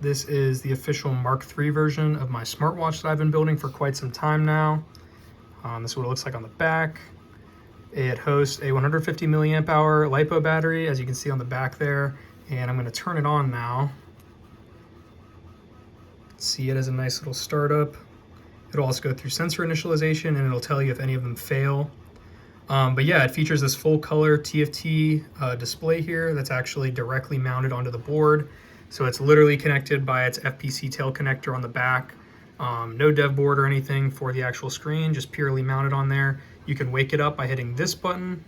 This is the official Mark III version of my smartwatch that I've been building for quite some time now. This is what it looks like on the back. It hosts a 150 milliamp hour LiPo battery, as you can see on the back there. And I'm going to turn it on now. See it as a nice little startup. It'll also go through sensor initialization, and it'll tell you if any of them fail. But yeah, it features this full color TFT display here that's actually directly mounted onto the board. So it's literally connected by its FPC tail connector on the back. No dev board or anything for the actual screen, just purely mounted on there. You can wake it up by hitting this button.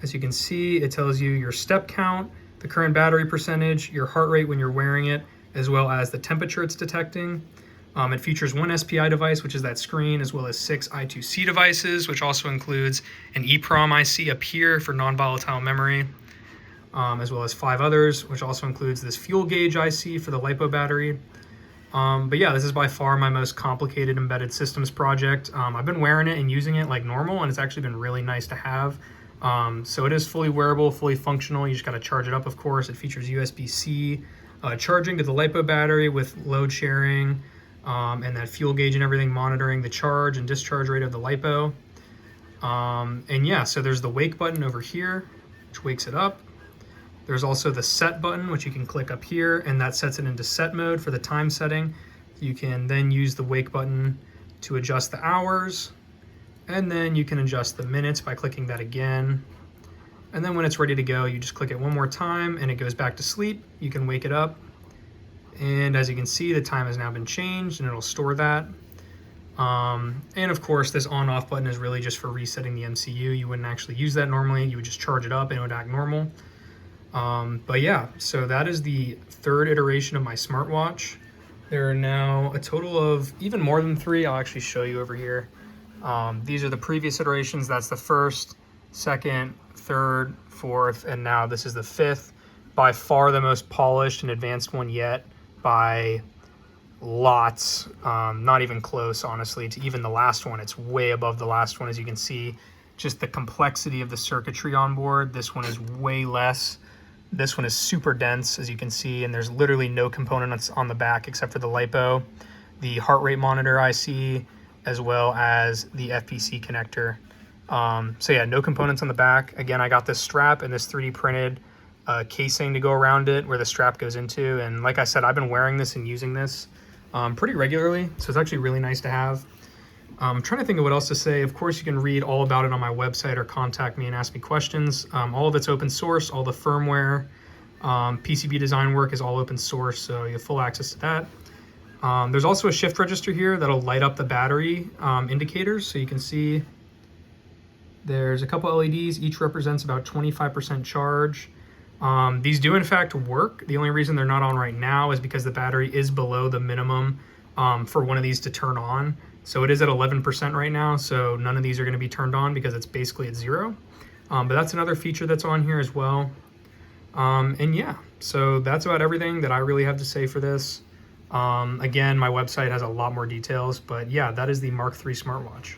As you can see, it tells you your step count, the current battery percentage, your heart rate when you're wearing it, as well as the temperature it's detecting. It features one SPI device, which is that screen, as well as 6 I2C devices, which also includes an EEPROM IC up here for non-volatile memory, as well as 5 others, which also includes this fuel gauge IC for the LiPo battery. But yeah, this is by far my most complicated embedded systems project. I've been wearing it and using it like normal, and it's actually been really nice to have. So it is fully wearable, fully functional. You just got to charge it up, of course. It features USB-C charging to the LiPo battery with load sharing, and that fuel gauge and everything monitoring the charge and discharge rate of the LiPo. And yeah, so there's the wake button over here, which wakes it up. There's also the set button, which you can click up here, and that sets it into set mode for the time setting. You can then use the wake button to adjust the hours, and then you can adjust the minutes by clicking that again. And then when it's ready to go, you just click it one more time and it goes back to sleep. You can wake it up. And as you can see, the time has now been changed and it'll store that. And of course, this on-off button is really just for resetting the MCU. You wouldn't actually use that normally. You would just charge it up and it would act normal. But yeah, so that is the third iteration of my smartwatch. There are now a total of even more than 3. I'll actually show you over here. These are the previous iterations. That's the first, second, third, fourth, and now this is the 5th. By far the most polished and advanced one yet by lots. Not even close, honestly, to even the last one. It's way above the last one, as you can see. Just the complexity of the circuitry on board. This one is way less. This one is super dense, as you can see, and there's literally no components on the back except for the LiPo, the heart rate monitor IC, as well as the FPC connector. So yeah, no components on the back. Again, I got this strap and this 3D printed casing to go around it where the strap goes into. And like I said, I've been wearing this and using this pretty regularly, so it's actually really nice to have. I'm trying to think of what else to say. Of course, you can read all about it on my website or contact me and ask me questions. All of it's open source, all the firmware, PCB design work is all open source, so you have full access to that. There's also a shift register here that'll light up the battery indicators, so you can see there's a couple LEDs, each represents about 25% charge. These do in fact work. The only reason they're not on right now is because the battery is below the minimum for one of these to turn on. So it is at 11% right now, so none of these are going to be turned on because it's basically at 0. But that's another feature that's on here as well. And yeah, so that's about everything that I really have to say for this. Again, my website has a lot more details, but yeah, that is the Mark III smartwatch.